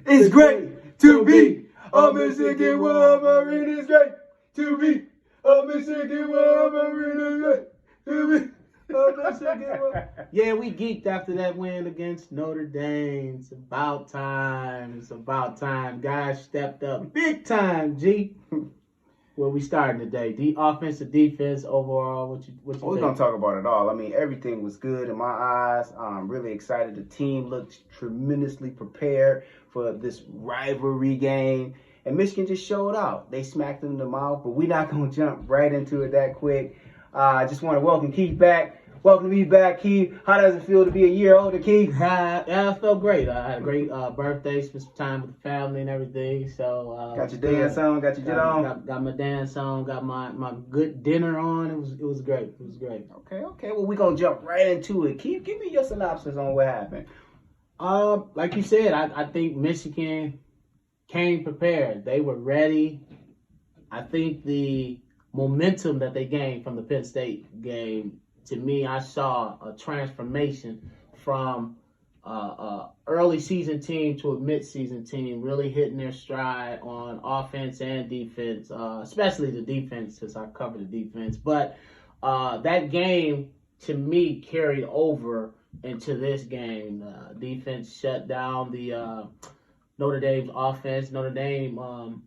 It's great to be a Michigan Wolverine. It's great to be a Michigan Wolverine. It's great to be. Yeah, we geeked after that win against Notre Dame. It's about time. It's about time. Guys stepped up big time, G. Where we starting today? The offensive, defense, overall. What you We're going to talk about it all. I mean, everything was good in my eyes. I'm really excited. The team looked tremendously prepared for this rivalry game. And Michigan just showed out. They smacked them in the mouth, but we're not going to jump right into it that quick. I just want to welcome Keith back. Welcome to me back, Keith. How does it feel to be a year older, Keith? Yeah, it felt great. I had a great birthday, spent some time with the family and everything. So got your dance on, got your jet on. Got my dance on, got my good dinner on. It was great. It was great. Okay. Well, we're gonna jump right into it. Keith, give me your synopsis on what happened. Like you said, I think Michigan came prepared. They were ready. I think the momentum that they gained from the Penn State game, to me, I saw a transformation from early season team to a mid-season team, really hitting their stride on offense and defense, especially the defense, since I covered the defense. But that game, to me, carried over into this game. Defense shut down the Notre Dame's offense. Notre Dame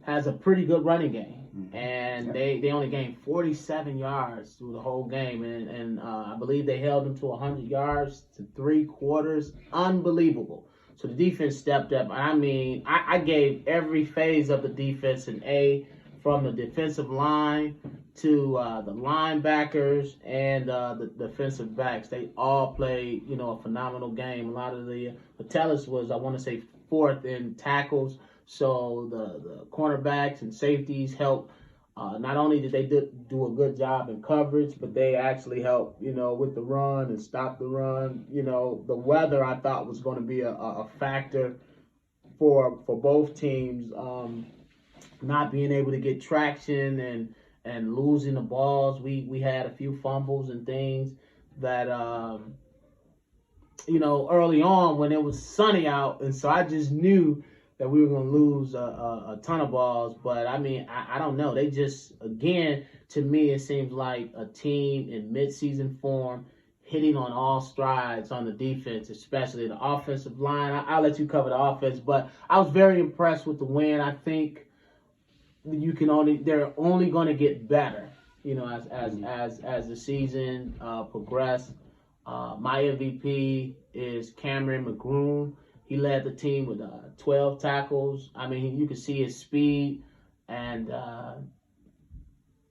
has a pretty good running game. And they only gained 47 yards through the whole game. And I believe they held them to 100 yards to 3 quarters. Unbelievable. So the defense stepped up. I mean, I gave every phase of the defense an A, from the defensive line to the linebackers and the defensive backs. They all played, a phenomenal game. A lot of the Metellus was, I want to say, 4th in tackles. So the cornerbacks and safeties helped. Not only did they do a good job in coverage, but they actually helped, with the run and stop the run. The weather, I thought, was going to be a factor for both teams. Not being able to get traction and losing the balls. We had a few fumbles and things that, early on when it was sunny out. And so I just knew that we were going to lose a ton of balls. But, I mean, I don't know. They just, again, to me, it seems like a team in midseason form, hitting on all strides on the defense, especially the offensive line. I'll let you cover the offense. But I was very impressed with the win. I think they're only going to get better, as the season progressed. My MVP is Cameron McGroom. He led the team with 12 tackles. I mean, you can see his speed. And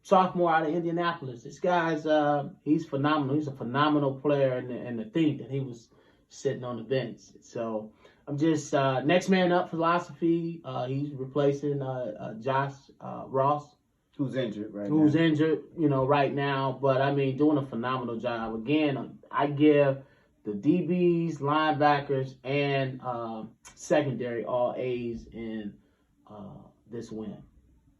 sophomore out of Indianapolis. This guy's he's phenomenal. He's a phenomenal player, and to think that he was sitting on the bench. So I'm just next man up philosophy. He's replacing Josh Ross, who's injured right now. But I mean, doing a phenomenal job. Again, I give the DBs, linebackers, and secondary all A's in this win.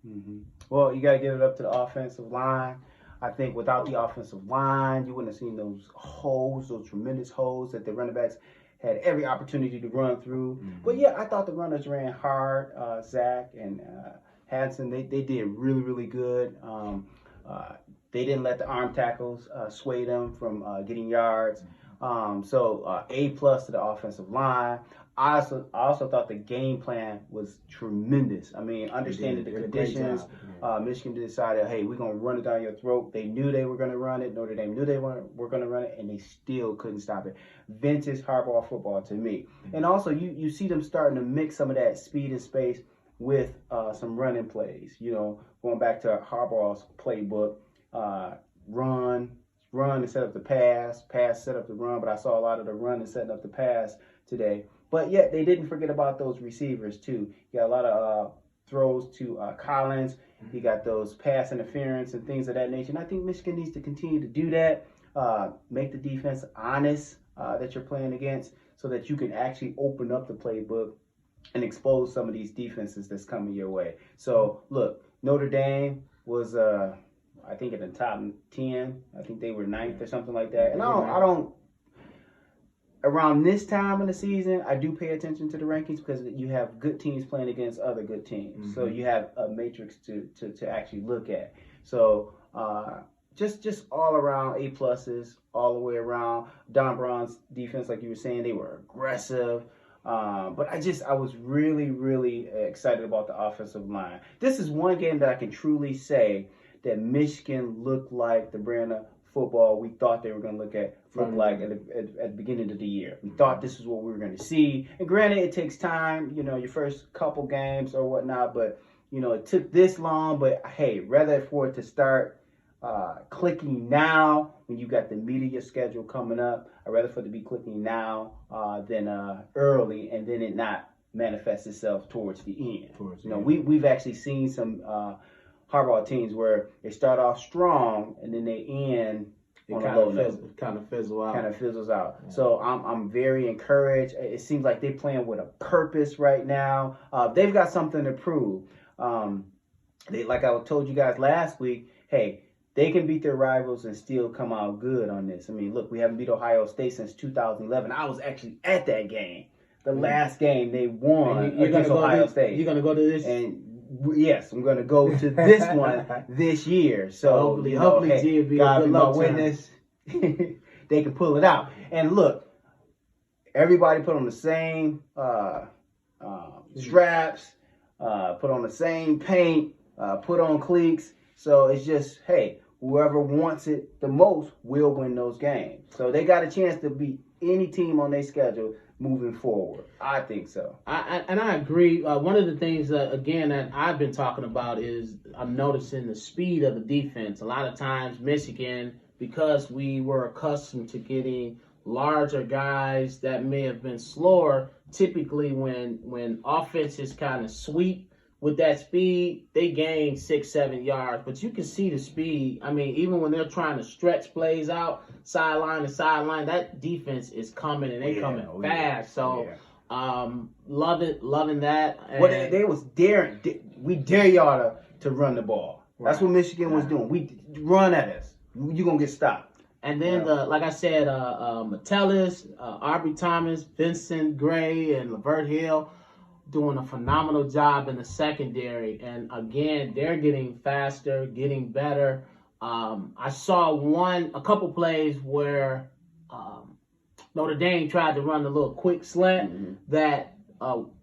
Mm-hmm. Well, you got to give it up to the offensive line. I think without the offensive line, you wouldn't have seen those holes, those tremendous holes that the running backs had every opportunity to run through. Mm-hmm. But yeah, I thought the runners ran hard. Zach and Hanson, they did really, really good. They didn't let the arm tackles sway them from getting yards. So A+ to the offensive line. I also thought the game plan was tremendous. I mean, understanding the conditions, Michigan decided, hey, we're going to run it down your throat. They knew they were going to run it. Notre Dame knew they were going to run it, and they still couldn't stop it. Vintage Harbaugh football to me. Mm-hmm. And also, you see them starting to mix some of that speed and space with some running plays. Going back to Harbaugh's playbook, run and set up the pass set up the run. But I saw a lot of the run and setting up the pass today. But yet they didn't forget about those receivers too. You got a lot of throws to Collins. You got those pass interference and things of that nature. And I think Michigan needs to continue to do that. Make the defense honest that you're playing against, so that you can actually open up the playbook and expose some of these defenses that's coming your way. So look, Notre Dame was I think in the top 10. I think they were 9th or something like that. And I don't around this time of the season, I do pay attention to the rankings because you have good teams playing against other good teams. Mm-hmm. So you have a matrix to actually look at. So just all around A pluses all the way around. Don Brown's defense, like you were saying, they were aggressive. But I was really, really excited about the offensive line. This is one game that I can truly say that Michigan looked like the brand of football we thought they were going to look like at the beginning of the year. We thought this is what we were going to see. And granted, it takes time, your first couple games or whatnot, but, it took this long. But, hey, rather for it to start clicking now when you got the media schedule coming up, I'd rather for it to be clicking now than early and then it not manifest itself towards the end. We've actually seen some Harbaugh teams where they start off strong and then they end on a low note. It kind of fizzles out. Yeah. So I'm very encouraged. It seems like they're playing with a purpose right now. They've got something to prove. Like I told you guys last week, hey, they can beat their rivals and still come out good on this. I mean, look, we haven't beat Ohio State since 2011. I was actually at that game. The last game they won against Ohio State. You're going to go to this? And yes, I'm going to go to this one this year. So hopefully, hey, G will be God a good be my luck witness. They can pull it out. And look, everybody put on the same straps, put on the same paint, put on cleats. So it's just, hey, whoever wants it the most will win those games. So they got a chance to beat any team on their schedule moving forward. I think so. I agree. One of the things that I've been talking about is I'm noticing the speed of the defense. A lot of times Michigan, because we were accustomed to getting larger guys that may have been slower, typically when offenses kind of sweep with that speed, they gain 6-7 yards. But you can see the speed. I mean, even when they're trying to stretch plays out, sideline to sideline, that defense is coming and they coming fast. So, loving that. And well, they was daring. We dare y'all to run the ball. Right. That's what Michigan was doing. We run at us. You're gonna get stopped. And then like I said, Metellus, Aubrey Thomas, Vincent Gray, and Lavert Hill doing a phenomenal job in the secondary. And again, they're getting faster, getting better. I saw a couple plays where Notre Dame tried to run a little quick slant that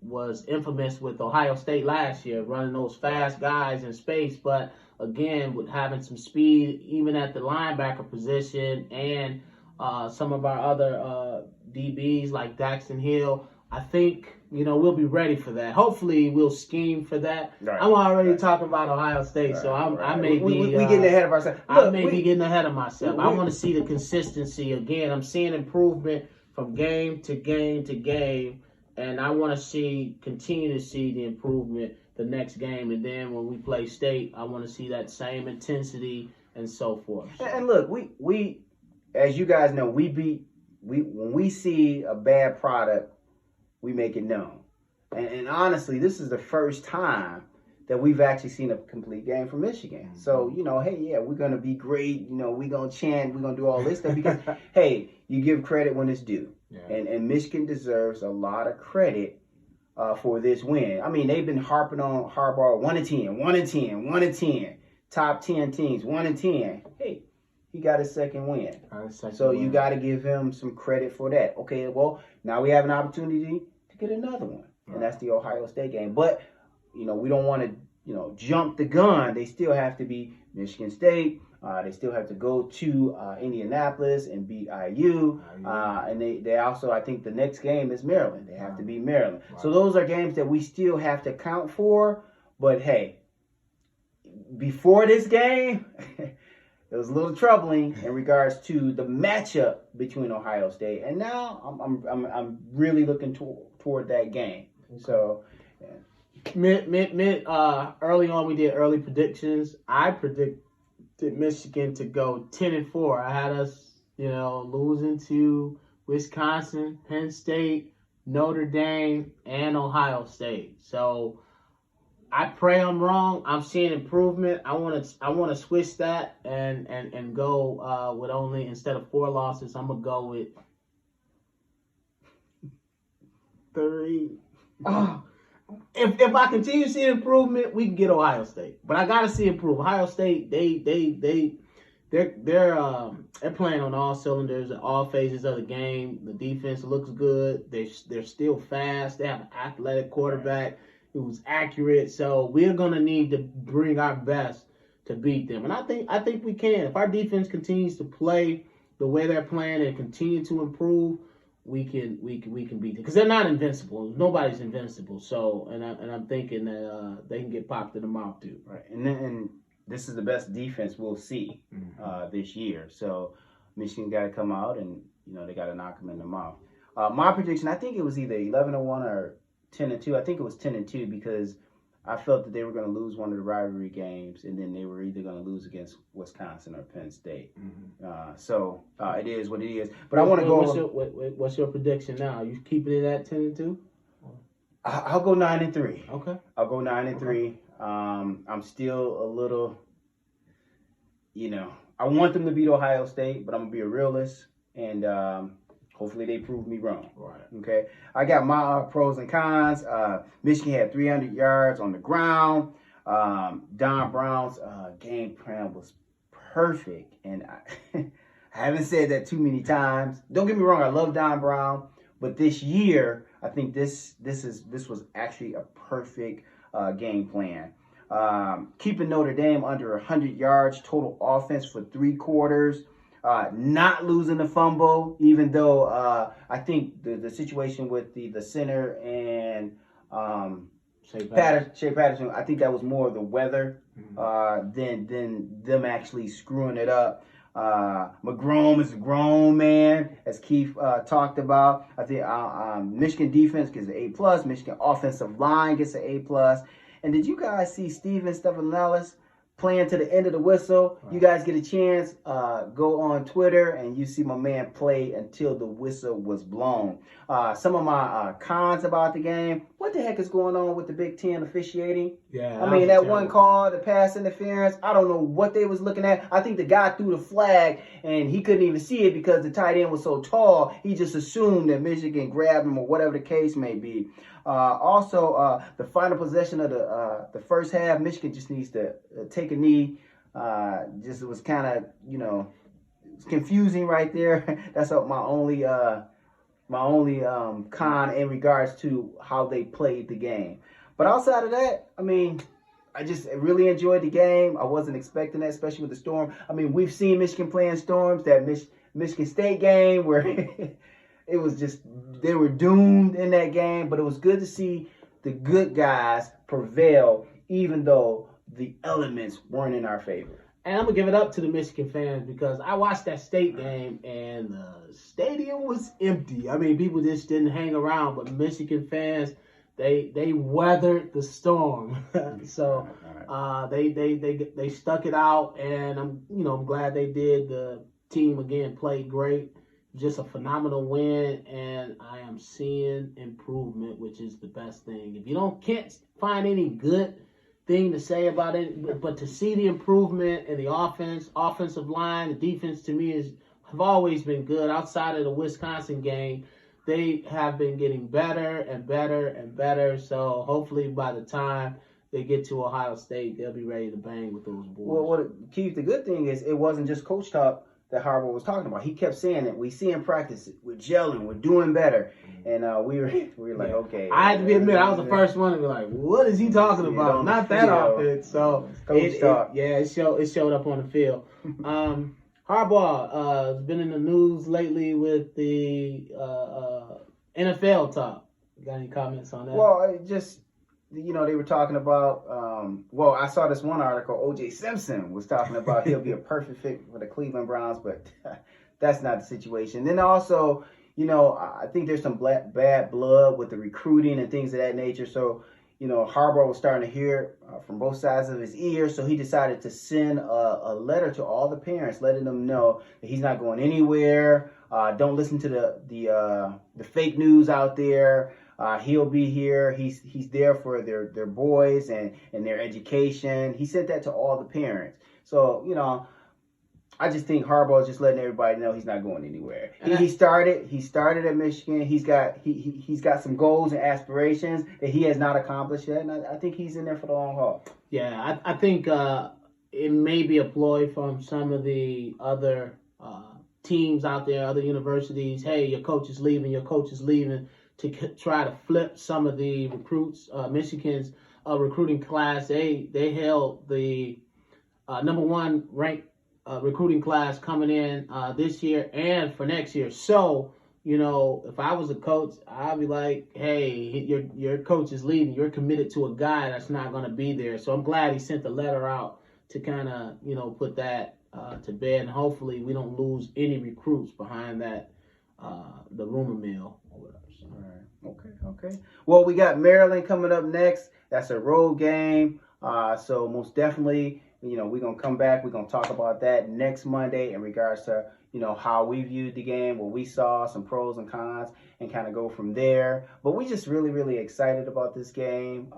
was infamous with Ohio State last year, running those fast guys in space. But again, with having some speed, even at the linebacker position, and some of our other DBs like Daxton Hill, I think, we'll be ready for that. Hopefully, we'll scheme for that. Right. I'm already talking about Ohio State, so I may be getting ahead of ourselves. I may be getting ahead of myself. I want to see the consistency again. I'm seeing improvement from game to game to game, and I want to continue to see the improvement the next game. And then when we play State, I want to see that same intensity and so forth. And look, we as you guys know, when we see a bad product, we make it known. And honestly, this is the first time that we've actually seen a complete game from Michigan. So, hey, yeah, we're going to be great. We're going to chant. We're going to do all this stuff because, hey, you give credit when it's due. Yeah. And Michigan deserves a lot of credit for this win. I mean, they've been harping on Harbaugh 1-10, top 10 teams, 1-10. Hey, he got his second win. You got to give him some credit for that. Okay, well, now we have an opportunity to get another one, and that's the Ohio State game. But, we don't want to, jump the gun. They still have to be Michigan State. They still have to go to Indianapolis and beat IU. And they also, I think the next game is Maryland. They have to beat Maryland. Right. So those are games that we still have to count for. But, hey, before this game, it was a little troubling in regards to the matchup between Ohio State, and now I'm really looking toward that game. So, early on we did early predictions. I predicted Michigan to go 10-4. I had us, losing to Wisconsin, Penn State, Notre Dame, and Ohio State. So I pray I'm wrong. I'm seeing improvement. I want to switch that and go with only, instead of 4 losses, I'm gonna go with 3. Oh, if I continue to see improvement, we can get Ohio State. But I gotta see improvement. Ohio State, they're playing on all cylinders in all phases of the game. The defense looks good. They're still fast. They have an athletic quarterback who's accurate. So we're gonna need to bring our best to beat them. And I think we can. If our defense continues to play the way they're playing and continue to improve, we can beat them because they're not invincible. Nobody's invincible. So and I'm thinking that they can get popped in the mouth too. Right, and this is the best defense we'll see this year. So Michigan got to come out and they got to knock them in the mouth. My prediction, I think it was either 11-1 or 10-2. I think it was 10-2 because I felt that they were going to lose one of the rivalry games, and then they were either going to lose against Wisconsin or Penn State. So it is what it is. But I want to go. What's your prediction now? You keeping it at 10-2? I'll go 9-3. Okay. I'll go 9-3. I'm still a little, I want them to beat Ohio State, but I'm gonna be a realist, and hopefully they prove me wrong. Right. Okay. I got my pros and cons. Michigan had 300 yards on the ground. Don Brown's game plan was perfect, and I haven't said that too many times. Don't get me wrong, I love Don Brown, but this year I think this was actually a perfect game plan. Keeping Notre Dame under 100 yards total offense for 3 quarters. Not losing the fumble, even though I think the situation with the center and Shea Patterson, I think that was more of the weather than them actually screwing it up. McGrone is a grown man, as Keith talked about. I think Michigan defense gets an A+. Michigan offensive line gets an A+. And did you guys see Steven Stephanolis playing to the end of the whistle? Right. You guys get a chance, go on Twitter and you see my man play until the whistle was blown. Some of my cons about the game. What the heck is going on with the Big Ten officiating? Yeah, I mean, that one call, the pass interference, I don't know what they was looking at. I think the guy threw the flag and he couldn't even see it because the tight end was so tall. He just assumed that Michigan grabbed him or whatever the case may be. Also, the final possession of the first half, Michigan just needs to take a knee. Just it was kind of, it's confusing right there. That's my only con in regards to how they played the game. But outside of that, I mean, I just really enjoyed the game. I wasn't expecting that, especially with the Storm. I mean, we've seen Michigan playing Storms, that Michigan State game where it was just, they were doomed in that game. But it was good to see the good guys prevail, even though the elements weren't in our favor. And I'm going to give it up to the Michigan fans because I watched that State game and the stadium was empty. I mean, people just didn't hang around, but Michigan fans, they weathered the storm. So they stuck it out, and I'm glad they did. The team again played great. Just a phenomenal win, and I am seeing improvement, which is the best thing. If you can't find any good thing to say about it, but to see the improvement in the offensive line, the defense to me have always been good. Outside of the Wisconsin game, they have been getting better and better and better. So hopefully by the time they get to Ohio State, they'll be ready to bang with those boys. Well, Keith, the good thing is it wasn't just coach talk that Harbaugh was talking about. He kept saying that we see in practice, we're gelling, we're doing better. And we were like, okay. I had to admit, I was the first one to be like, what is he talking about? Not that offense. So it showed up on the field. Harbaugh has been in the news lately with the NFL talk. You got any comments on that? Well, they were talking about, I saw this one article, O.J. Simpson was talking about he'll be a perfect fit for the Cleveland Browns, but that's not the situation. Then also, I think there's some bad blood with the recruiting and things of that nature. So, Harbaugh was starting to hear from both sides of his ears, so he decided to send a letter to all the parents, letting them know that he's not going anywhere. Don't listen to the fake news out there. He'll be here. He's there for their boys and their education. He sent that to all the parents. So, I just think Harbaugh is just letting everybody know he's not going anywhere. And He started at Michigan. He's got some goals and aspirations that he has not accomplished yet, and I think he's in there for the long haul. Yeah, I think it may be a ploy from some of the other teams out there, other universities. Hey, your coach is leaving. Your coach is leaving to try to flip some of the recruits. Michigan's recruiting class, they held the number one ranked recruiting class coming in this year and for next year. So, if I was a coach, I'd be like, hey, your coach is leaving. You're committed to a guy that's not going to be there. So I'm glad he sent the letter out to kind of, put that to bed. And hopefully we don't lose any recruits behind that, the rumor mill or whatever. So. All right. Okay. Well, we got Maryland coming up next. That's a road game. So most definitely, we're going to come back. We're going to talk about that next Monday in regards to, how we viewed the game, what we saw, some pros and cons, and kind of go from there. But we just really, really excited about this game.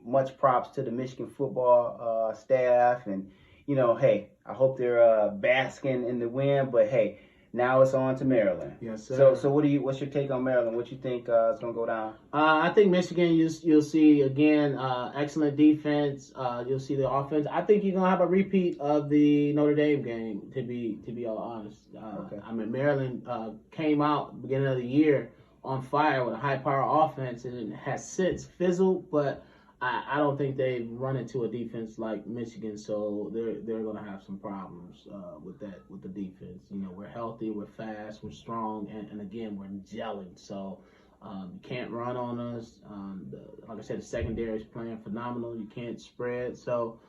Much props to the Michigan football staff. And, hey, I hope they're basking in the win. But, hey, now it's on to Maryland. Yes, sir. So what's your take on Maryland? What you think is going to go down? I think Michigan, you'll see, again, excellent defense. You'll see the offense. I think you're going to have a repeat of the Notre Dame game, to be all honest. Okay. I mean, Maryland came out at the beginning of the year on fire with a high-power offense, and it has since fizzled, but I don't think they've run into a defense like Michigan, so they're going to have some problems with the defense. We're healthy, we're fast, we're strong, and again, we're gelling. So you can't run on us. Like I said, the secondary is playing phenomenal. You can't spread. So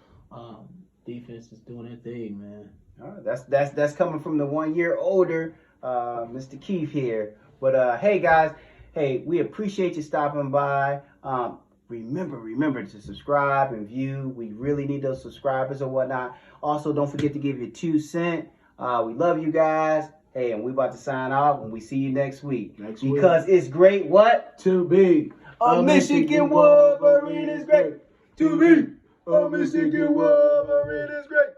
defense is doing their thing, man. All right, that's coming from the 1 year older Mr. Keith here. But hey guys, we appreciate you stopping by. Remember to subscribe and view. We really need those subscribers or whatnot. Also, don't forget to give your 2 cents. We love you guys. Hey, and we about to sign off, and we see you next week. Because it's great what? To be a Michigan Wolverine is great. To be a Michigan Wolverine is great.